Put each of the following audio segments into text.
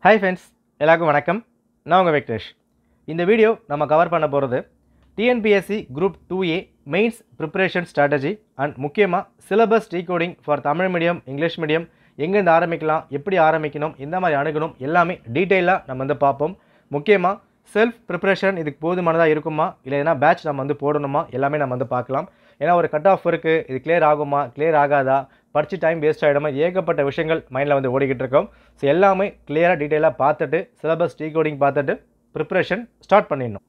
Hi friends, எல்லாருக்கும் வணக்கம். நான் உங்கள் வெங்கடேஷ். இந்த வீடியோ நம்ம கவர் பண்ண போகிறது TNPSC group 2A mains preparation strategy and முக்கியமாக syllabus decoding for Tamil medium English medium எங்கேருந்து ஆரம்பிக்கலாம், எப்படி ஆரம்பிக்கணும், எந்த மாதிரி அணுகணும் எல்லாமே டீட்டெயிலாக நம்ம வந்து பார்ப்போம். முக்கியமாக செல்ஃப் ப்ரிப்பரேஷன் இதுக்கு போதுமானதாக இருக்குமா, இல்லை எதனா பேட்ச் நம்ம வந்து போடணுமா, எல்லாமே நம்ம வந்து பார்க்கலாம். ஏன்னா ஒரு கட் ஆஃப் இருக்குது, இது கிளியர் ஆகுமா கிளியர் ஆகாதா, படித்து டைம் வேஸ்ட் ஆகிடுமா, ஏகப்பட்ட விஷயங்கள் மைண்டில் வந்து ஓடிக்கிட்டு இருக்கோம். ஸோ எல்லாமே கிளியராக டீட்டெயிலாக பார்த்துட்டு சிலபஸ் டீகோடிங் பார்த்துட்டு ப்ரிப்பரேஷன் ஸ்டார்ட் பண்ணிடணும்.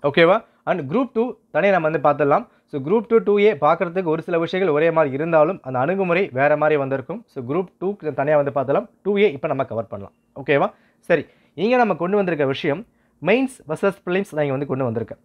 ஓகேவா? அண்ட் குரூப் 2 தனியாக நம்ம வந்து பார்த்துடலாம். ஸோ குரூப் 2A பார்க்குறதுக்கு ஒரு சில விஷயங்கள் ஒரே மாதிரி இருந்தாலும் அந்த அணுகுமுறை வேறு மாதிரி வந்திருக்கும். ஸோ குரூப் 2 தனியாக வந்து பார்த்துலாம். 2A இப்போ நம்ம கவர் பண்ணலாம். ஓகேவா? சரி, இங்கே நம்ம கொண்டு வந்திருக்க விஷயம் மெயின்ஸ் வர்சஸ் ப்ரிலிம்ஸ் நான் இங்கே வந்து கொண்டு வந்திருக்கேன்.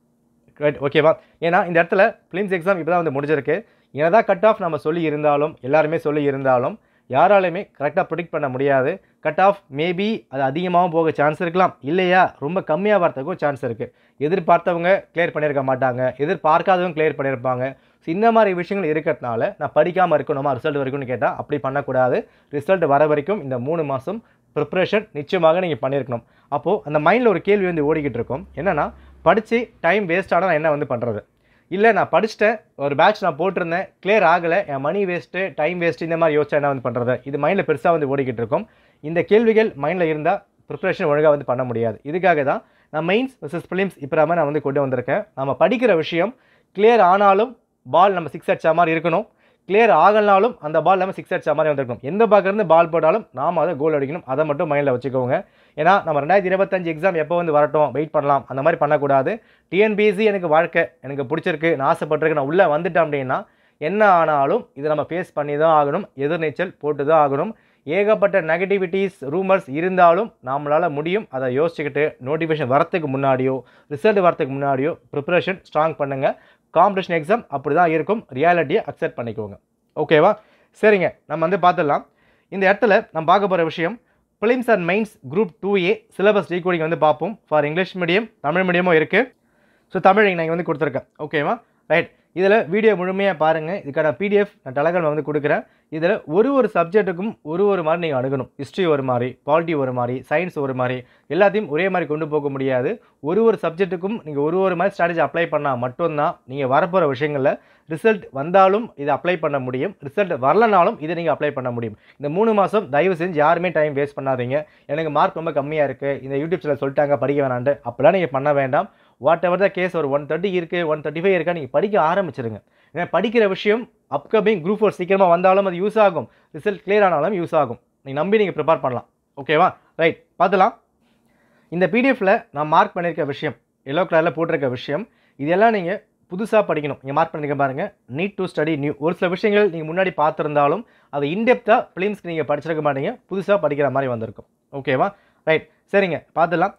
ரைட், ஓகேவா? ஏன்னா இந்த இடத்துல ப்ரிலிம்ஸ் எக்ஸாம் இப்போ தான் வந்து முடிஞ்சிருக்கு. என்னதான் கட் ஆஃப் நம்ம சொல்லி இருந்தாலும், எல்லாருமே சொல்லி இருந்தாலும் யாராலையுமே கரெக்டாக ப்ரிடிக்ட் பண்ண முடியாது. கட் ஆஃப் மேபி அது அதிகமாகவும் போக சான்ஸ் இருக்கலாம், இல்லையா ரொம்ப கம்மியாக வரத்துக்கும் சான்ஸ் இருக்குது. எதிர்பார்த்தவங்க கிளியர் பண்ணியிருக்க மாட்டாங்க, எதிர்பார்க்காதவங்க கிளியர் பண்ணியிருப்பாங்க. ஸோ இந்த மாதிரி விஷயங்கள் இருக்கிறதுனால நான் படிக்காமல் இருக்கணுமா ரிசல்ட் வரைக்கும்னு கேட்டால் அப்படி பண்ணக்கூடாது. ரிசல்ட் வர வரைக்கும் இந்த 3 மாதம் ப்ரிப்ரேஷன் நிச்சயமாக நீங்கள் பண்ணியிருக்கணும். அப்போது அந்த மைண்டில் ஒரு கேள்வி வந்து ஓடிக்கிட்டு இருக்கும். என்னென்னா, படித்து டைம் வேஸ்ட் ஆனால் நான் என்ன வந்து பண்ணுறது, இல்லை நான் படிச்சுட்டேன், ஒரு பேட்ச் நான் போட்டிருந்தேன், கிளியர் ஆகலை, என் மணி வேஸ்ட்டு டைம் வேஸ்ட்டு, இந்த மாதிரி யோசிச்சா என்ன வந்து பண்ணுறது, இது மைண்டில் பெருசாக வந்து ஓடிக்கிட்டு இருக்கும். இந்த கேள்விகள் மைண்டில் இருந்தால் ப்ரிப்ரேஷன் ஒழுங்காக வந்து பண்ண முடியாது. இதுக்காக தான் நான் மெயின்ஸ் வர்சஸ் ப்ரிலிம்ஸ் இப்போ நான் வந்து கொண்டு வந்திருக்கேன். நம்ம படிக்கிற விஷயம் கிளியர் ஆனாலும் பால் நம்ம 6 அடிச்ச மாதிரி இருக்கணும், கிளியர் ஆகலனாலும் அந்த பால் நம்ம 6 அடிச்ச மாதிரி வந்துருக்கணும். எந்த பக்கம் பால் போட்டாலும் நாம் அதை கோல் அடிக்கணும். அதை மட்டும் மைண்டில் வச்சுக்கோங்க. ஏன்னா நம்ம 2025 எக்ஸாம் எப்போ வந்து வரட்டும் வெயிட் பண்ணலாம், அந்த மாதிரி பண்ணக்கூடாது. டிஎன்பிஎஸ்சி எனக்கு வாழ்க்கை, எனக்கு பிடிச்சிருக்கு, நான் ஆசைப்பட்டிருக்கு, நான் உள்ளே வந்துட்டேன் அப்படின்னா என்ன ஆனாலும் இதை நம்ம ஃபேஸ் பண்ணி தான் ஆகணும், எதிர்நீச்சல் போட்டு தான் ஆகணும். ஏகப்பட்ட நெகட்டிவிட்டிஸ் ரூமர்ஸ் இருந்தாலும் நம்மளால் முடியும். அதை யோசிச்சுக்கிட்டு நோட்டிஃபிகேஷன் வரத்துக்கு முன்னாடியோ ரிசல்ட் வரத்துக்கு முன்னாடியோ ப்ரிப்பரேஷன் ஸ்ட்ராங் பண்ணுங்கள். காம்படிஷன் எக்ஸாம் அப்படி தான் இருக்கும், ரியாலிட்டியை அக்செப்ட் பண்ணிக்கோங்க. ஓகேவா? சரிங்க, நம்ம வந்து பார்த்துடலாம். இந்த இடத்துல நம்ம பார்க்க போகிற விஷயம் prelims and mains group 2A syllabus decoding வந்து பார்ப்போம். ஃபார் இங்கிலீஷ் மீடியம் தமிழ் மீடியமும் இருக்குது. ஸோ தமிழ் நான் வந்து கொடுத்துருக்கேன். ஓகேவா? ரைட், இதில் வீடியோ முழுமையாக பாருங்கள். இதுக்கான PDF நான் டெலகிராமில் வந்து கொடுக்குறேன். இதில் ஒரு சப்ஜெக்ட்டுக்கும் ஒரு மாதிரி நீங்கள் அணுகணும். ஹிஸ்ட்ரி ஒரு மாதிரி, பாலிட்டி ஒரு மாதிரி, சயின்ஸ் ஒரு மாதிரி, எல்லாத்தையும் ஒரே மாதிரி கொண்டு போக முடியாது. ஒரு சப்ஜெக்ட்டுக்கும் நீங்கள் ஒரு மாதிரி ஸ்ட்ராட்டஜி அப்ளை பண்ணால் மட்டும்தான் நீங்கள் வரப்போகிற விஷயங்களில் ரிசல்ட் வந்தாலும் இதை அப்ளை பண்ண முடியும், ரிசல்ட் வரலனாலும் இதை நீங்கள் அப்ளை பண்ண முடியும். இந்த 3 மாதம் தயவு செஞ்சு யாருமே டைம் வேஸ்ட் பண்ணாதீங்க. எனக்கு மார்க் ரொம்ப கம்மியாக இருக்குது, இந்த யூடியூப் சேனல் சொல்லிட்டாங்க படிக்க வேணான்ட்டு, அப்படிலாம் நீங்கள் பண்ண வேண்டாம். வாட் எவர் த கேஸ், ஒரு 130 இருக்குது 135 இருக்கா, நீங்கள் படிக்க ஆரம்பிச்சிருங்க. ஏன்னா படிக்கிற விஷயம் அப்கமிங் குரூப் 4 சீக்கிரமாக வந்தாலும் அது யூஸ் ஆகும், ரிசல்ட் கிளியர் ஆனாலும் யூஸ் ஆகும். நீங்கள் நம்பி நீங்கள் ப்ரிப்பேர் பண்ணலாம். ஓகேவா? ரைட், பார்த்துலாம். இந்த PDFல நான் மார்க் பண்ணியிருக்க விஷயம், எல்லோ கலரில் போட்டிருக்க விஷயம், இதெல்லாம் நீங்கள் புதுசாக படிக்கணும். நீங்கள் மார்க் பண்ணிக்க பாருங்கள். Need to study new. ஒரு சில விஷயங்கள் நீங்கள் முன்னாடி பார்த்துருந்தாலும் அது இன்டெப்த்தாக ப்ரிலிம்ஸ்க்கு நீங்கள் படிச்சிருக்க மாட்டீங்க, புதுசாக படிக்கிற மாதிரி வந்திருக்கும். ஓகேவா? ரைட், சரிங்க, பார்த்துலாம்.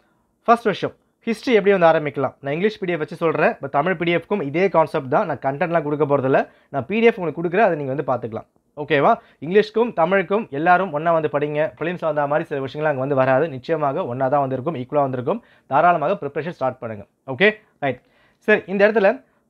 ஃபர்ஸ்ட் விஷயம், ஹிஸ்ட்ரி எப்படி வந்து ஆரம்பிக்கலாம். நான் இங்கிலீஷ் PDF வச்சு சொல்கிறேன், பட் தமிழ் PDFக்கும் இதே கான்செப்ட் தான். நான் கண்டென்ட்லாம் கொடுக்க போகிறதில்ல, நான் PDF உங்களுக்கு கொடுக்குறேன், அதை நீங்கள் வந்து பார்த்துக்கலாம். ஓகேவா? இங்கிலீஷ்க்கும் தமிழுக்கும் எல்லாரும் ஒன்றா வந்து படிங்க. ப்ரிலிம்ஸ் வந்த மாதிரி சில விஷயங்கள் அங்கே வந்து வராது, நிச்சயமாக ஒன்றா தான் வந்திருக்கும், ஈக்குவலாக வந்திருக்கும். தாராளமாக ப்ரிப்பரேஷன் ஸ்டார்ட் பண்ணுங்கள். Okay, right. சரி, இந்த இடத்துல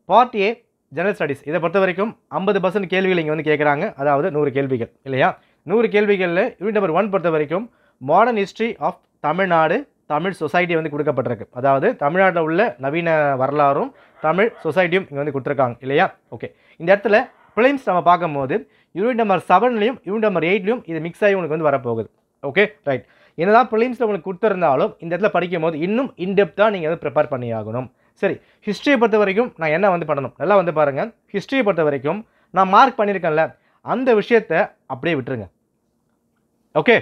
பார்ட் A ஜெனரல் ஸ்டடீஸ், இதை பொறுத்த வரைக்கும் 50% கேள்விகள் இங்கே வந்து கேட்குறாங்க. அதாவது 100 கேள்விகள் இல்லையா? 100 கேள்விகளில் யூனிட் நம்பர் 1 பொறுத்த வரைக்கும் modern history of Tamil Nadu, Tamil society வந்து கொடுக்கப்பட்டிருக்கு. அதாவது தமிழ்நாட்டில் உள்ள நவீன வரலாறும் தமிழ் சொசைட்டியும் இங்கே வந்து கொடுத்துருக்காங்க இல்லையா? ஓகே, இந்த இடத்துல ப்ரிலிம்ஸ் நம்ம பார்க்கும்போது யூனிட் நம்பர் 7லையும் யூனிட் நம்பர் 8லையும் இது மிக்ஸ் ஆகி உங்களுக்கு வந்து வரப்போகுது. Okay, right. என்னதான் ப்ரிலிம்ஸில் உங்களுக்கு கொடுத்துருந்தாலும் இந்த இடத்துல படிக்கும் போது இன்னும் இன்டெப்த்தாக நீங்கள் வந்து ப்ரிப்பேர் பண்ணி ஆகணும். சரி, ஹிஸ்ட்ரியை பொறுத்த வரைக்கும் நான் என்ன வந்து பண்ணணும், நல்லா வந்து பாருங்கள். ஹிஸ்ட்ரியை பொறுத்த வரைக்கும் நான் மார்க் பண்ணியிருக்கேன்ல, அந்த விஷயத்தை அப்படியே விட்டுருங்க. ஓகே,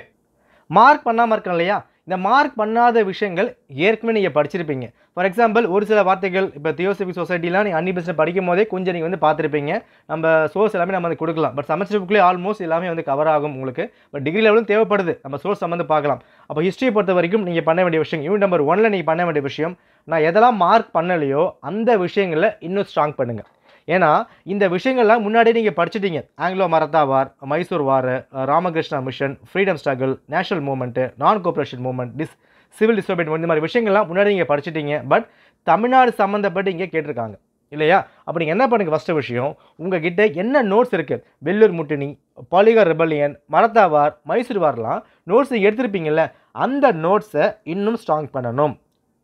மார்க் பண்ணாமல் இருக்கேன் இல்லையா, இந்த மார்க் பண்ணாத விஷயங்கள் ஏற்கனவே நீங்கள் படிச்சிருப்பீங்க. ஃபார் எக்ஸாம்பிள், ஒரு சில வார்த்தைகள் இப்போ தியோசபிக் சொசைட்டிலாம் நீங்கள் அன்னிபெஸ்ட் படிக்கும் போதே கொஞ்சம் நீங்கள் வந்து பார்த்துருப்பீங்க. நம்ம சோர்ஸ் எல்லாமே நம்ம வந்து கொடுக்கலாம், பட் செமஸ்டர் புக்லேயே ஆல்மோஸ்ட் எல்லாமே வந்து கவர் ஆகும் உங்களுக்கு. பட் டிகிரி லெவலும் தேவைப்படுது, நம்ம சோர்ஸ் நம்ம வந்து பார்க்கலாம். அப்போ ஹிஸ்ட்ரியை பொறுத்த வரைக்கும் நீங்கள் பண்ண வேண்டிய விஷயம், யூனிட் நம்பர் 1ல் நீங்கள் பண்ண வேண்டிய விஷயம், நான் எதெல்லாம் மார்க் பண்ணலையோ அந்த விஷயங்களில் இன்னும் ஸ்ட்ராங் பண்ணுங்கள். ஏன்னா இந்த விஷயங்கள்லாம் முன்னாடியே நீங்கள் படிச்சிட்டீங்க. Anglo Maratha war, Mysore war, Ramakrishna mission, freedom struggle, national movement, non cooperation movement, civil disturbance, இந்த மாதிரி விஷயங்கள்லாம் முன்னாடி நீங்கள் படிச்சிட்டீங்க. பட் தமிழ்நாடு சம்மந்தப்பட்டு இங்கே கேட்டிருக்காங்க. இல்லையா? அப்போ நீங்கள் என்ன பண்ணுங்க, ஃபஸ்ட்டு விஷயம் உங்ககிட்ட என்ன நோட்ஸ் இருக்குது, Vellur முட்டினி, Poligar rebellion, Maratha war, Mysore வார்லாம் notes நீங்கள் எடுத்திருப்பீங்கல்ல, அந்த நோட்ஸை இன்னும் ஸ்ட்ராங் பண்ணணும்.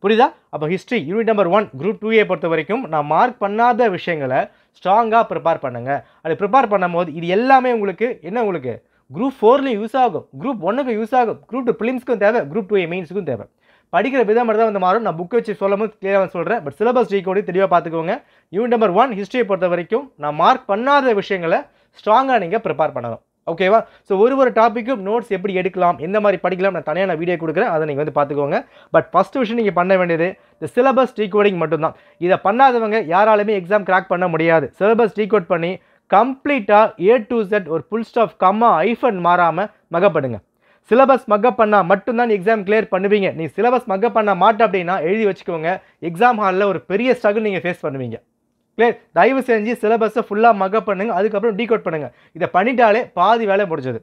புரியுதா? அப்போ history unit number 1 group 2A பொறுத்த வரைக்கும் நான் மார்க் பண்ணாத விஷயங்களை ஸ்ட்ராங்காக ப்ரிப்பேர் பண்ணுங்க. அப்படி ப்ரிப்பேர் பண்ணும்போது இது எல்லாமே உங்களுக்கு என்ன, உங்களுக்கு குரூப் 4லையும் யூஸ் ஆகும், குரூப் 1க்கு யூஸ் ஆகும், குரூப் 2 ப்ரிலிம்ஸ்க்கும் தேவை, குரூப் 2A மெயின்ஸுக்கும் தேவை. படிக்கிற விதம் மட்டும் தான் வந்து மாறும். நான் புக் வச்சு சொல்லும் போது கிளியராக சொல்கிறேன். பட் சிலபஸ் டீகோடிங் தெளிவாக பார்த்துக்கோங்க. யூனிட் நம்பர் 1 ஹிஸ்ட்ரியை பொறுத்த வரைக்கும் நான் மார்க் பண்ணாத விஷயங்களை ஸ்ட்ராங்காக நீங்கள் ப்ரிப்பேர் பண்ணணும். ஓகேவா? ஸோ ஒரு டாப்பிக்கும் நோட்ஸ் எப்படி எடுக்கலாம், எந்த மாதிரி படிக்கலாம், நான் தனியாக வீடியோ கொடுக்குறேன், அதை நீங்கள் வந்து பார்த்துக்கோங்க. பட் ஃபஸ்ட்டு விஷயம் நீங்கள் பண்ண வேண்டியது இந்த சிலபஸ் டீகோடிங் மட்டும்தான். இதை பண்ணாதவங்க யாராலுமே எக்ஸாம் கிராக் பண்ண முடியாது. சிலபஸ் டீகோட் பண்ணி கம்ப்ளீட்டாக A to Z ஒரு ஃபுல் ஸ்டாப் கம்மா ஐஃபன் மாறாமல் மகப்படுங்க. சிலபஸ் மக்கப் பண்ணால் மட்டும்தான் எக்ஸாம் கிளியர் பண்ணுவீங்க. நீ சிலபஸ் மக்கப் பண்ண மாட்டேன் அப்படின்னா எழுதி வச்சுக்கோங்க, எக்ஸாம் ஹாலில் ஒரு பெரிய ஸ்ட்ரகிள் நீங்கள் ஃபேஸ் பண்ணுவீங்க. கிளியர்? தயவு செஞ்சு சிலபஸை ஃபுல்லாக மக்கப் பண்ணுங்கள், அதுக்கப்புறம் டீகோட் பண்ணுங்கள். இதை பண்ணிட்டாலே பாதி வேலை முடிஞ்சது.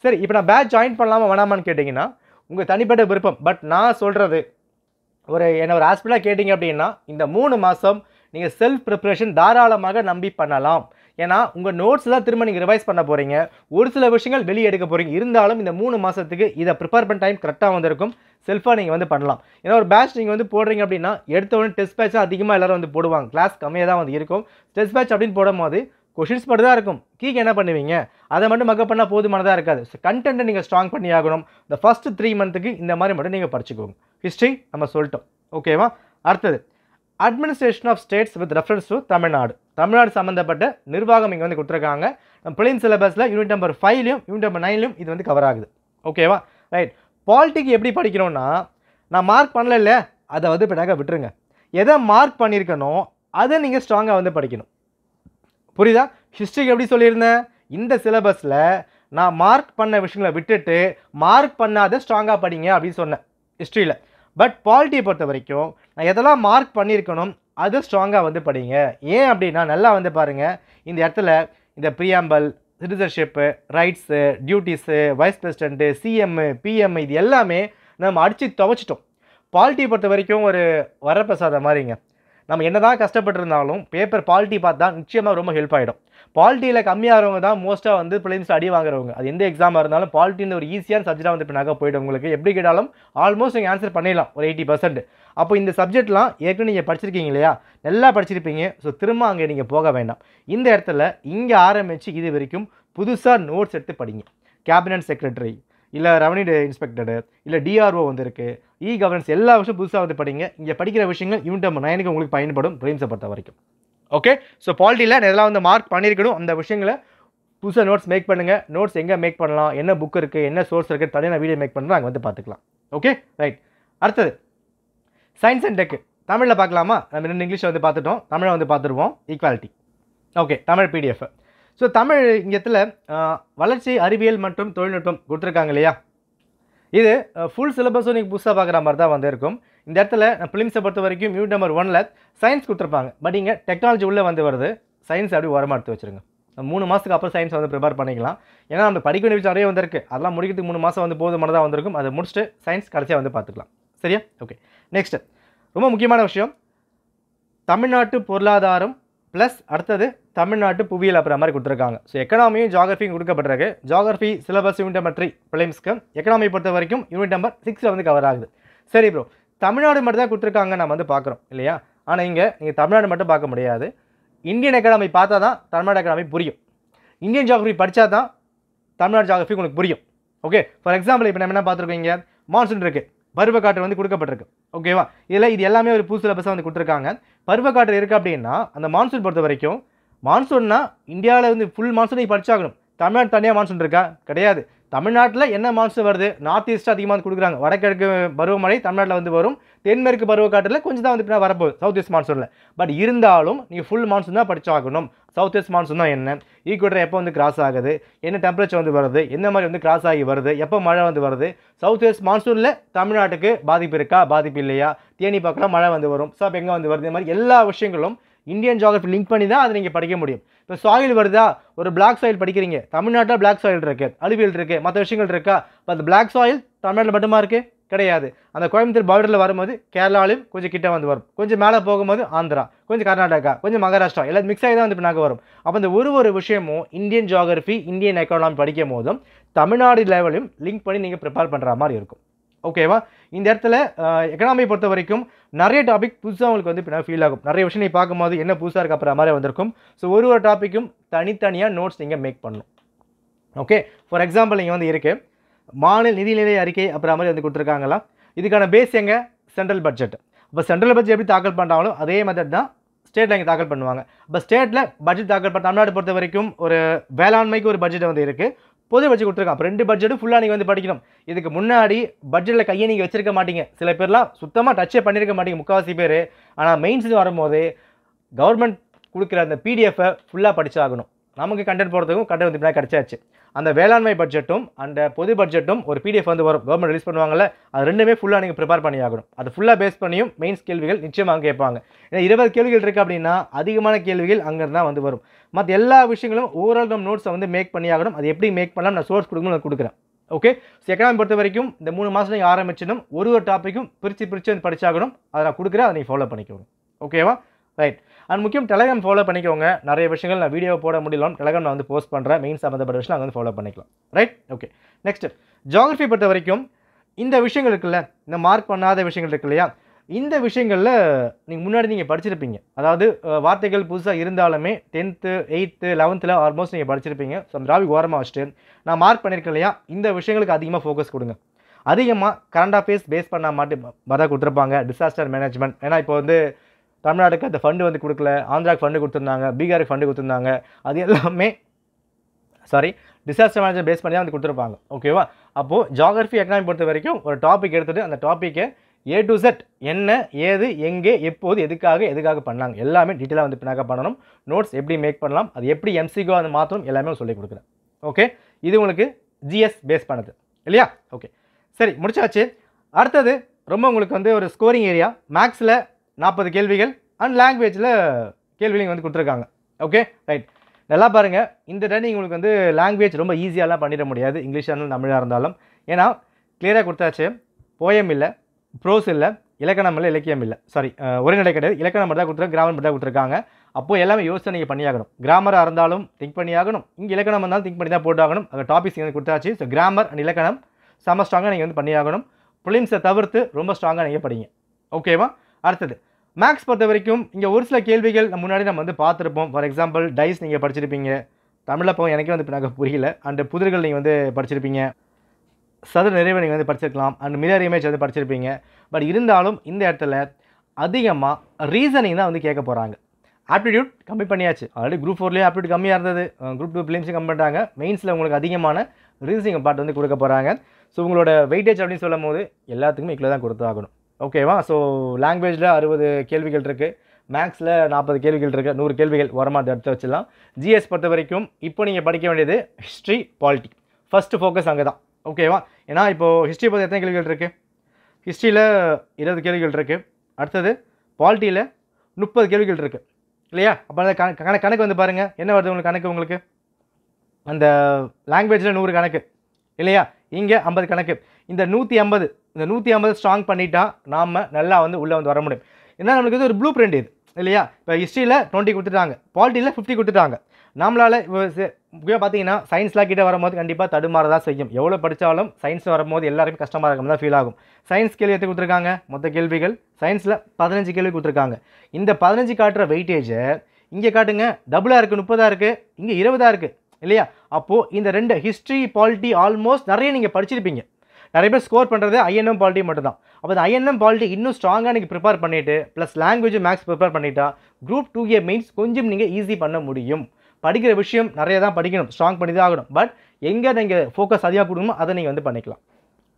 சரி, இப்போ நான் பேட்ச் ஜாயின் பண்ணலாமா வேணாமான்னு கேட்டிங்கன்னா உங்கள் தனிப்பட்ட விருப்பம். பட் நான் சொல்கிறது என்ன ஒரு ஆஸ்பிரண்டாக கேட்டிங்க அப்படின்னா இந்த 3 மாதம் நீங்கள் செல்ஃப் ப்ரிப்ரேஷன் தாராளமாக நம்பி பண்ணலாம். ஏன்னா உங்கள் நோட்ஸ் தான் திரும்ப நீங்கள் ரிவைஸ் பண்ண போகிறீங்க, ஒரு சில விஷயங்கள் வெளியே எடுக்க போகிறீங்க. இருந்தாலும் இந்த 3 மாதத்துக்கு இதை ப்ரிப்பேர் பண்ண டைம் கரெக்டாக வந்திருக்கும். செல்ஃபாக நீங்கள் வந்து பண்ணலாம். ஏன்னா ஒரு பேட்ச் நீங்கள் வந்து போடுறீங்க அப்படின்னா எடுத்தவொடனே டெஸ்ட் பேட்சாக அதிகமாக எல்லோரும் வந்து போடுவாங்க, கிளாஸ் கம்மியாக தான் வந்து இருக்கும். டெஸ்ட் பேட்ச் அப்படின்னு போடும்போது கொஷின்ஸ் மட்டும் தான் இருக்கும், கீக்கு என்ன பண்ணுவீங்க அதை மட்டும் மக்கப் பண்ணால் போதுமானதாக இருக்காது. கண்டென்ட்டை நீங்கள் ஸ்ட்ராங் பண்ணி ஆகணும். இந்த ஃபஸ்ட்டு 3 மந்த்துக்கு இந்த மாதிரி மட்டும் நீங்கள் படிச்சுக்கோங்க. ஹிஸ்ட்ரி நம்ம சொல்லிட்டோம். ஓகேவா? அடுத்தது administration of states with reference to Tamil Nadu. Tamil Nadu சம்மந்தப்பட்ட நிர்வாகம் இங்கே வந்து கொடுத்துருக்காங்க. பிளெயின் சிலபஸில் யூனிட் நம்பர் 5லையும் யூனிட் நம்பர் 9லையும் இது வந்து கவர் ஆகுது. ஓகேவா? ரைட். பாலிட்டிக்கு எப்படி படிக்கணும்னா நான் மார்க் பண்ணல இல்லை, அதை வந்து இப்போ விட்டுருங்க. எதை மார்க் பண்ணியிருக்கணும் அதை நீங்கள் ஸ்ட்ராங்காக வந்து படிக்கணும். புரியுதா? ஹிஸ்ட்ரிக்கு எப்படி சொல்லியிருந்தேன், இந்த சிலபஸில் நான் மார்க் பண்ண விஷயங்களை விட்டுட்டு மார்க் பண்ணாத ஸ்ட்ராங்காக படிங்க அப்படின்னு சொன்னேன் ஹிஸ்ட்ரியில். பட் பாலிட்டியை பொறுத்த வரைக்கும் நான் எதெல்லாம் மார்க் பண்ணியிருக்கணும் அதை ஸ்ட்ராங்காக வந்து படிங்க. ஏன் அப்படின்னா நல்லா வந்து பாருங்கள், இந்த இடத்துல இந்த preamble, citizenship, rights, duties, vice president, CM, PM இது எல்லாமே நம்ம அடித்து துவைச்சிட்டோம். பாலிட்டியை பொறுத்த வரைக்கும் ஒரு வரப்பிரசாதம் மாதிரிங்க. நம்ம என்ன தான் கஷ்டப்பட்டுருந்தாலும் பேப்பர் பாலிட்டி பார்த்தா நிச்சயமாக ரொம்ப ஹெல்ப் ஆகிடும். பாலிட்டியில் கம்மியாகிறவங்க தான் மோஸ்ட்டாக வந்து பிலிம்ஸ் அடி வாங்குறவங்க. அது எந்த எக்ஸாமாக இருந்தாலும் பாலிட்டின்னு ஒரு ஈஸியான சப்ஜெக்டாக வந்து இப்போ போய்டும். உங்களுக்கு எப்படி கேட்டாலும் ஆல்மோஸ்ட் நீங்கள் ஆன்சர் பண்ணிடலாம் ஒரு 80%. அப்போ இந்த சப்ஜெக்ட்லாம் ஏற்கனவே நீங்கள் படிச்சிருக்கீங்க இல்லையா, நல்லா படிச்சிருப்பீங்க. ஸோ திரும்ப அங்கே நீங்கள் போக வேண்டாம். இந்த இடத்துல இங்கே ஆரம்பித்து இது வரைக்கும் புதுசாக நோட்ஸ் எடுத்து படிங்க. கேபினட் செக்ரட்டரி இல்லை ரெவன்யூ இன்ஸ்பெக்டரு இல்லை டிஆர்ஓ வந்துருக்கு, கவர்னன்ஸ் எல்லா விஷயம் புதுசாக வந்து படிங்க. இங்கே படிக்கிற விஷயங்கள் யூனிட் நம்பர் 9க்கு உங்களுக்கு பயன்படும் பிலிம்ஸை பொறுத்த வரைக்கும். ஓகே, ஸோ பாலிட்டியில் இதெல்லாம் வந்து மார்க் பண்ணியிருக்கணும். அந்த விஷயங்களை புதுசாக நோட்ஸ் மேக் பண்ணுங்கள். நோட்ஸ் எங்கே மேக் பண்ணலாம், என்ன புக் இருக்குது, என்ன சோர்ஸ் இருக்குது, தனியாக வீடியோ மேக் பண்ணுறோம், அங்கே வந்து பார்த்துக்கலாம். Okay, right. அடுத்தது சயின்ஸ் அண்ட் டெக் தமிழில் பார்க்கலாமா? நம்ம 2 இங்கிலீஷில் வந்து பார்த்துட்டோம், தமிழை வந்து பார்த்துருவோம். Equality. Okay, Tamil PDF. So Tamil இங்கத்தில் வளர்ச்சி அறிவியல் மற்றும் தொழில்நுட்பம் கொடுத்துருக்காங்க இல்லையா, இது ஃபுல் சிலபஸும் நீங்கள் புதுசாக பார்க்குற மாதிரி தான் வந்து இருக்கும். இந்த இடத்துல பிலிம்ஸை பொறுத்த வரைக்கும் யூனிட் நம்பர் 1ல் சயின்ஸ் கொடுத்துருப்பாங்க. பட் இங்கே டெக்னாலஜி உள்ளே வந்து வருது, சயின்ஸ் அப்படி ஓரமாக எடுத்து வச்சுருங்க. 3 மாதத்துக்கு அப்புறம் சயின்ஸ் வந்து ப்ரிப்பேர் பண்ணிக்கலாம். ஏன்னா நம்ம படிக்க வேண்டிய விஷயம் நிறைய வந்திருக்கு, அதெல்லாம் முடிக்கிறதுக்கு 3 மாதம் வந்து போதுமானதாக வந்திருக்கும். அதை முடிச்சுட்டு சயின்ஸ் கடைசியாக வந்து பார்த்துக்கலாம். சரியா? ஓகே, நெக்ஸ்ட்டு ரொம்ப முக்கியமான விஷயம் தமிழ்நாட்டு பொருளாதாரம் ப்ளஸ் அடுத்தது தமிழ்நாட்டு புவியியல் அப்படின்ற மாதிரி கொடுத்துருக்காங்க. ஸோ எக்கனாமியும் ஜாகிரஃபியும் கொடுக்கப்பட்டிருக்கு. ஜாகிரஃபி சிலபஸ் யூனிட் நம்பர் 3 பிலிம்ஸ்க்கு, எக்கனாமி பொறுத்த வரைக்கும் யூனிட் நம்பர் 6 வந்து கவர் ஆகுது. சரி ப்ரோ, தமிழ்நாடு மட்டும் தான் கொடுத்துருக்காங்க, நம்ம வந்து பார்க்குறோம் இல்லையா. ஆனால் இங்கே நீங்கள் தமிழ்நாடு மட்டும் பார்க்க முடியாது, இந்தியன் எக்கனாமி பார்த்தா தான் தமிழ்நாடு எக்கனாமி புரியும். இந்தியன் ஜாகிரஃபி படித்தா தான் தமிழ்நாடு ஜாகிரஃபி உங்களுக்கு புரியும். ஓகே, ஃபார் எக்ஸாம்பிள் இப்போ நம்ம என்ன பார்த்துருக்கோம், இங்கே மான்சூன் இருக்குது, பருவக்காற்று வந்து கொடுக்கப்பட்டிருக்கு. ஓகேவா? இதில் இது எல்லாமே ஒரு புது சிலபஸாக வந்து கொடுத்துருக்காங்க. பருவக்காற்று இருக்குது அப்படின்னா அந்த மான்சூன் பொறுத்த வரைக்கும் மான்சூன்னா இந்தியாவில் வந்து ஃபுல் மான்சூன் நீங்கள் படிச்சாகணும். தமிழ்நாடு தனியாக மான்சூன் இருக்கா? கிடையாது. தமிழ்நாட்டில் என்ன மான்சூன் வருது, நார்த் ஈஸ்ட் அதிகமாக கொடுக்குறாங்க. வடகிழக்கு பருவமழை தமிழ்நாட்டில் வந்து வரும், தென்மேற்கு பருவக்காற்றில் கொஞ்சம் தான் வந்து வரப்போகுது சவுத் ஈஸ்ட் மான்சூனில். பட் இருந்தாலும் நீங்கள் ஃபுல் மான்சூன் தான் படிச்சாகணும். சவுத் ஈஸ்ட் மான்சூன் தான் என்ன, ஈக்குவேட்டர் எப்போ வந்து கிராஸ் ஆகுது, என்ன டெம்பரேச்சர் வந்து வருது, என்ன மாதிரி வந்து கிராஸ் ஆகி வருது, எப்போ மழை வந்து வருது, சவுத் ஈஸ்ட் மான்சூனில் தமிழ்நாட்டுக்கு பாதிப்பு இருக்கா, பாதிப்பு இல்லையா, தேனி பக்கம் மழை வந்து வரும், ஸோ அப்போ எங்கே வந்து வருது, இந்த மாதிரி எல்லா விஷயங்களும் இந்தியன் ஜாகிரஃபி லிங்க் பண்ணி தான் அதை நீங்கள் படிக்க முடியும். இப்போ சாயில் வருதா, ஒரு பிளாக் சாயில் படிக்கிறீங்க, தமிழ்நாட்டில் பிளாக் சாயில் இருக்குது, அலுவியல் இருக்குது, மற்ற விஷயங்கள் இருக்கா. இப்போ அந்த பிளாக் சாயில் தமிழ்நாட்டில் மட்டுமா இருக்குது? கிடையாது. அந்த கோயம்புத்தூர் பார்டரில் வரும்போது கேரளாவிலும் கொஞ்சம் கிட்ட வந்து வரும், கொஞ்சம் மேலே போகும்போது ஆந்திரா, கொஞ்சம் கர்நாடகா, கொஞ்சம் மகாராஷ்டிரா, எல்லாம் மிக்ஸ் ஆகி தான் வந்து நாங்கள் வரும். அப்போ இந்த ஒரு விஷயமும் இந்தியன் ஜியாகிரஃபி, இந்தியன் எக்கானமி படிக்கும் போதும் தமிழ்நாடு லெவலையும் லிங்க் பண்ணி நீங்கள் ப்ரிப்பேர் பண்ணுற மாதிரி இருக்கும். ஓகேவா? இந்த இடத்துல எக்கனாமி பொறுத்த வரைக்கும் நிறைய டாபிக் புதுசாக உங்களுக்கு வந்து பின்னாடி ஃபீல் ஆகும். நிறைய விஷயம் நீங்கள் பார்க்கும்போது என்ன புதுசாக இருக்க அப்புறம் மாதிரி வந்திருக்கும். ஸோ ஒரு டாப்பிக்கும் தனித்தனியாக நோட்ஸ் நீங்கள் மேக் பண்ணணும். ஓகே, ஃபார் எக்ஸாம்பிள் நீங்கள் வந்து இருக்குது மாநில நிதிநிலை அறிக்கை அப்புறம் மாதிரி வந்து கொடுத்துருக்காங்களா, இதுக்கான பேஸ் எங்கே? Central budget. அப்போ சென்ட்ரல் பட்ஜெட் எப்படி தாக்கல் பண்ணுறாங்களோ அதே மெத்தட் தான் ஸ்டேட்டில் இங்கே தாக்கல் பண்ணுவாங்க. அப்போ ஸ்டேட்டில் பட்ஜெட் தாக்கல் பண்ண தமிழ்நாடு பொறுத்த வரைக்கும் ஒரு வேளாண்மைக்கு ஒரு பட்ஜெட் வந்து இருக்குது, பொது பட்ஜெட் கொடுத்துருக்கான். அப்போ 2 பட்ஜெட்டும் ஃபுல்லாக நீங்கள் வந்து படிக்கணும். இதுக்கு முன்னாடி பட்ஜெட்டில் கையை நீங்கள் வச்சிருக்க மாட்டீங்க, சில பேர்லாம் சுத்தமாக டச்சே பண்ணியிருக்க மாட்டீங்க, முக்கால்வாசி பேர். ஆனால் மெயின்ஸ் வரும்போது கவர்மெண்ட் கொடுக்குற அந்த பிடிஎஃபை ஃபுல்லாக படிச்சாகணும். நமக்கு கண்டென்ட் போகிறதுக்கும் கண்டென்ட் வந்து கிடச்சாச்சு. அந்த வேளாண்மை பட்ஜெட்டும் அந்த பொது பட்ஜெட்டும் ஒரு பிடிஎஃப் வந்து வரும், கவர்மெண்ட் ரிலீஸ் பண்ணுவாங்கல்ல, அது ரெண்டுமே ஃபுல்லாக நீங்கள் ப்ரிப்பேர் பண்ணி ஆகணும். அது ஃபுல்லாக பேஸ் பண்ணியும் மெயின்ஸ் கேள்விகள் நிச்சயமாக கேட்பாங்க. ஏன்னா 20 கேள்விகள் இருக்குது அப்படின்னா அதிகமான கேள்விகள் அங்கே தான் வந்து வரும். மற்ற எல்லா விஷயங்களும் ஓவரால் நம்ம நோட்ஸை வந்து மேக் பண்ணி ஆகணும். அது எப்படி மேக் பண்ணலாம் நான் சோர்ஸ் கொடுக்கணும் நான் கொடுக்குறேன். ஓகே, ஸோ எக்கனாமி பொறுத்த வரைக்கும் இந்த 3 மாதம் நீங்கள் ஆரம்பிச்சிடும், ஒரு டாப்பிக்கும் பிரித்து வந்து படிச்சாகணும். அதை நான் கொடுக்குறேன், அதை நீங்கள் ஃபாலோ பண்ணிக்கணும். ஓகேவா? ரைட். அண்ட் முக்கியம் டெலகிராம் ஃபாலோ பண்ணிக்கோங்க. நிறைய விஷயங்கள் நான் வீடியோ போட முடியலாம், டெலகிராம் நான் வந்து போஸ்ட் பண்ணுறேன், மெயின் சம்மந்தப்பட்ட விஷயம் வந்து ஃபாலோ பண்ணிக்கலாம். ரைட். ஓகே, நெக்ஸ்ட் ஜியாகிரஃபி பொறுத்த வரைக்கும் இந்த விஷயங்கள் இருக்குல்ல, இந்த மார்க் பண்ணாத விஷயங்கள் இருக்கு இல்லையா, இந்த விஷயங்களில் நீங்கள் முன்னாடி நீங்கள் படிச்சிருப்பீங்க. அதாவது வார்த்தைகள் புதுசாக இருந்தாலுமே 10th 8th 11th ஆல்மோஸ்ட் நீங்கள் படிச்சிருப்பீங்க. ஸோ அந்த டாபிக் ஓரமாக வச்சுட்டு நான் மார்க் பண்ணியிருக்கேன் இல்லையா, இந்த விஷயங்களுக்கு அதிகமாக ஃபோக்கஸ் கொடுங்க. அதிகமாக கரண்ட் அஃபேர்ஸ் பேஸ் பண்ண தான் கொடுத்துருப்பாங்க. டிசாஸ்டர் மேனேஜ்மெண்ட், ஏன்னா இப்போ வந்து தமிழ்நாடுக்கு அந்த ஃபண்டு வந்து கொடுக்கல, ஆந்திராவுக்கு ஃபண்டு கொடுத்துருந்தாங்க, பீகாருக்கு ஃபண்டு கொடுத்துருந்தாங்க, அது எல்லாமே டிசாஸ்டர் மேனேஜ்மெண்ட் பேஸ் பண்ணி தான் வந்து கொடுத்துருப்பாங்க. ஓகேவா? அப்போது ஜியாகிரஃபி எக்கனாமி பொறுத்த வரைக்கும் ஒரு டாபிக் எடுத்துகிட்டு அந்த டாப்பிக்கை A to Z என்ன ஏது எங்கே எப்போது எதுக்காக பண்ணாங்க எல்லாமே டீட்டெயிலாக வந்து பின்னாக பண்ணணும். நோட்ஸ் எப்படி மேக் பண்ணலாம், அது எப்படி எம்சிகோ அதை மாற்றணும் எல்லாமே சொல்லிக் கொடுக்குறேன். ஓகே, இது உங்களுக்கு ஜிஎஸ் பேஸ் பண்ணது இல்லையா? ஓகே, சரி, முடிச்சாச்சு. அடுத்தது ரொம்ப உங்களுக்கு வந்து ஒரு ஸ்கோரிங் ஏரியா. மேக்ஸில் 40 கேள்விகள் அண்ட் லாங்குவேஜில் கேள்விகள் வந்து கொடுத்துருக்காங்க. Okay, right. நல்லா பாருங்கள், இந்த டைம் உங்களுக்கு வந்து லாங்குவேஜ் ரொம்ப ஈஸியாலாம் பண்ணிட முடியாது, இங்கிலீஷாக இருந்தாலும் தமிழாக இருந்தாலும். ஏன்னா கிளியராக கொடுத்தாச்சு. போயம் இல்லை, ப்ரோஸ் இல்லை, இலக்கணம் இல்லை, இலக்கியம் இல்லை, ஒருநிலை கிடையாது, இலக்கணம் மட்டும் தான் கொடுத்துருக்காங்க, கிராமர் மட்டும் தான் கொடுத்துருக்காங்க. அப்போது எல்லாமே யோசிச்சு நீங்கள் பண்ணியாகணும். கிராமராக இருந்தாலும் திங்க் பண்ணி ஆகணும், இங்கே இலக்கணம் இருந்தாலும் திங்க் பண்ணி தான் போட்டாகணும். அங்கே டாபிக்ஸ் வந்து கொடுத்தாச்சு. ஸோ கிராமர் அண்ட் இலக்கணம் செம்ம ஸ்ட்ராங்காக நீங்கள் வந்து பண்ணியாகணும். ப்ரிலிம்ஸை தவிர்த்து ரொம்ப ஸ்ட்ராங்காக நீங்கள் படிங்க. ஓகேவா? அடுத்தது மேக்ஸ் பொறுத்த வரைக்கும் இங்கே ஒரு சில கேள்விகள் முன்னாடி நம்ம வந்து பார்த்துருப்போம். ஃபார் எக்ஸாம்பிள் டைஸ் நீங்கள் படிச்சிருப்பீங்க, தமிழில் போக எனக்கே வந்து பின்னாக புரியல. அண்ட் புதிர்கள் நீங்கள் வந்து படிச்சிருப்பீங்க, சதுர நிறைவை நீங்கள் வந்து படிச்சிருக்கலாம், அண்ட் மிரர் இமேஜ் வந்து படிச்சிருப்பீங்க. பட் இருந்தாலும் இந்த இடத்துல அதிகமாக ரீசனிங் தான் வந்து கேட்க போகிறாங்க. ஆப்டிடியூட் கம்மி பண்ணியாச்சு, ஆல்ரெடி குரூப் 4லேயே ஆப்டிடியூட் கம்மியாக இருந்தது, குரூப் 2 பிலிம்ஸும் கம்மி பண்ணுறாங்க. மெயின்ஸில் உங்களுக்கு அதிகமான ரீசனிங் பார்ட் வந்து கொடுக்க போகிறாங்க. ஸோ உங்களோட வெயிட்டேஜ் அப்படின்னு சொல்லும் போது எல்லாத்துக்குமே இதில் தான் கொடுத்தாகணும். ஓகேவா? ஸோ லாங்குவேஜில் 60 கேள்விகள் இருக்குது, மேக்ஸில் 40 கேள்விகள் இருக்குது, 100 கேள்விகள் வரமாக எடுத்து வச்சிடலாம். ஜிஎஸ் பொறுத்த வரைக்கும் இப்போ நீங்கள் படிக்க வேண்டியது ஹிஸ்ட்ரி, பாலிட்டி. ஃபஸ்ட்டு ஃபோக்கஸ் அங்கே தான். ஓகேவா? ஏன்னா இப்போது ஹிஸ்ட்ரி பற்றி எத்தனை கேள்விகள் இருக்குது? ஹிஸ்ட்ரியில் 20 கேள்விகள் இருக்குது. அடுத்தது பாலிட்டியில் 30 கேள்விகள் இருக்குது இல்லையா? அப்போ அந்த கணக்கு வந்து பாருங்கள், என்ன வருது உங்களுக்கு கணக்கு? உங்களுக்கு அந்த லாங்குவேஜில் 100 கணக்கு இல்லையா? இங்கே 50 கணக்கு. இந்த 150 ஸ்ட்ராங் பண்ணிட்டா நாம் நல்லா வந்து உள்ளே வந்து வர முடியும். ஏன்னா நம்மளுக்கு இது ஒரு ப்ளூ பிரிண்ட் இது இல்லையா? இப்போ ஹிஸ்ட்ரியில் 20 கொடுத்துட்டாங்க, பாலிட்டியில் 50 கொடுத்துட்டாங்க. நம்மளால் முக்கியமாக பார்த்தீங்கன்னா சயின்ஸ்லாம் கிட்டே வரும்போது கண்டிப்பாக தடுமாறதான் செய்யும். எவ்வளோ படித்தாலும் சயின்ஸ் வரும்போது எல்லாருமே கஷ்டமாக இருக்கும் தான் ஃபீல் ஆகும். சயின்ஸ் கேள்வி எடுத்து கொடுத்துருக்காங்க, மொத்த கேள்விகள் சயின்ஸில் 15 கேள்வி கொடுத்துருக்காங்க. இந்த 15 காட்டுற வெயிட்டேஜை இங்கே காட்டுங்க, டபுளாக இருக்குது, 30 இருக்குது, இங்கே 20 இருக்குது இல்லையா? அப்போது இந்த 2 ஹிஸ்ட்ரி பாலிட்டி ஆல்மோஸ்ட் நிறைய நீங்கள் படிச்சிருப்பீங்க. நிறைய பேர் ஸ்கோர் பண்ணுறது ஐஎன்எம் பாலிட்டி மட்டும் தான். அப்போ இந்த ஐஎன்எம் பாலிட்டி இன்னும் ஸ்ட்ராங்காக நீங்கள் ப்ரிப்பேர் பண்ணிவிட்டு ப்ளஸ் லாங்குவேஜ் மேக்ஸ் ப்ரிப்பேர் பண்ணிட்டா குரூப் 2A மெயின்ஸ் கொஞ்சம் நீங்கள் ஈஸி பண்ண முடியும். படிக்கிற விஷயம் நிறைய தான் படிக்கணும், ஸ்ட்ராங் பண்ணி தான் ஆகணும். பட் எங்கே நீங்கள் ஃபோக்கஸ் அதிகமாக கொடுக்கணுமோ அதை நீங்கள் வந்து பண்ணிக்கலாம்.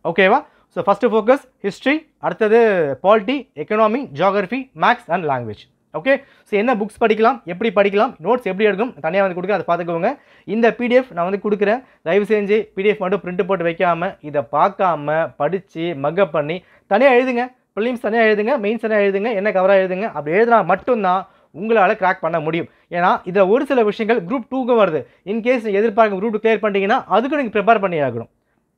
ஓகேவா? ஸோ ஃபஸ்ட்டு ஃபோக்கஸ் ஹிஸ்ட்ரி, அடுத்தது polity, economy, geography, maths and language. Okay, so என்ன புக்ஸ் படிக்கலாம், எப்படி படிக்கலாம், நோட்ஸ் எப்படி எடுக்கணும் தனியாக வந்து கொடுக்குறேன், அதை பார்த்துக்கோங்க. இந்த பிடிஎஃப் நான் வந்து கொடுக்குறேன், தயவு செஞ்சு பிடிஎஃப் மட்டும் பிரிண்ட் போட்டு வைக்காமல் இதை பார்க்காம படித்து மக்கப் பண்ணி தனியாக எழுதுங்க. ப்ரிலிம்ஸ் தனியாக எழுதுங்க, மெயின்ஸ் தனியாக எழுதுங்க, என்ன கவராக எழுதுங்க. அப்படி எழுதுனா மட்டும்தான் உங்களால் கிராக் பண்ண முடியும். ஏன்னா இதில் ஒரு சில விஷயங்கள் குரூப் 2க்கு வருது. இன்கேஸ் எதிர்பார்க்க குரூப் 2 கிளியர் பண்ணிட்டீங்கன்னா அதுக்கு நீங்கள் ப்ரிப்பேர் பண்ணி ஆகணும்.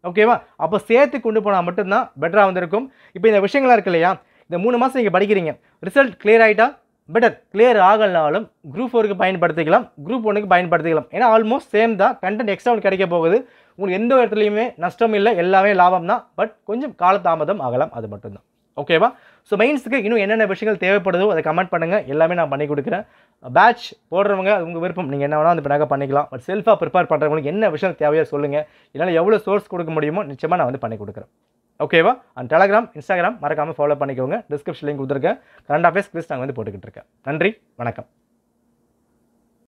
ஓகேவா? அப்போ சேர்த்து கொண்டு போனால் மட்டும்தான் பெட்டராக வந்திருக்கும். இப்போ இந்த விஷயங்கள்லாம் இருக்கு இல்லையா, இந்த 3 மாதம் நீங்கள் படிக்கிறீங்க, ரிசல்ட் கிளியர் ஆகிட்டா பெட்டர். கிளியர் ஆகலனாலும் குரூப் 4க்கு பயன்படுத்திக்கலாம், குரூப் 1க்கு பயன்படுத்திக்கலாம். ஏன்னா ஆல்மோஸ்ட் சேம் தான், கண்டென்ட் எக்ஸ்ட்ரா ஒன்று கிடைக்க போகுது. உங்களுக்கு எந்த இடத்துலையுமே நஷ்டம் இல்லை, எல்லாமே லாபம் தான். பட் கொஞ்சம் காலதாமதம் ஆகலாம், அது மட்டும்தான். ஓகேவா? ஸோ மெயின்ஸுக்கு இன்னும் என்னென்ன விஷயங்கள் தேவைப்படுதோ அதை கமெண்ட் பண்ணுங்கள், எல்லாமே நான் பண்ணி கொடுக்குறேன். பேட்ச் போடுறவங்க அது உங்கள் விருப்பம், நீங்கள் என்ன வேணால் அந்த பின்னாக பண்ணிக்கலாம். பட் செல்ஃபாக ப்ரிப்பேர் பண்ணுறவங்களுக்கு என்ன விஷயம் தேவையோ சொல்லுங்கள், என்னால் எவ்வளோ சோர்ஸ் கொடுக்க முடியுமோ நிச்சயமாக நான் வந்து பண்ணி கொடுக்குறேன். ஓகேவா? அண்ட் டெலகிராம், இன்ஸ்டாகிராம் மறக்காமல் ஃபாலோ பண்ணிக்கோங்க. டிஸ்கிரிப்ஷன் லிங்க் கொடுத்துருக்கேன். கரண்ட் அஃபேர்ஸ் குவிஸ் நாங்கள் வந்து போட்டுக்கிட்டு இருக்கேன். நன்றி, வணக்கம்.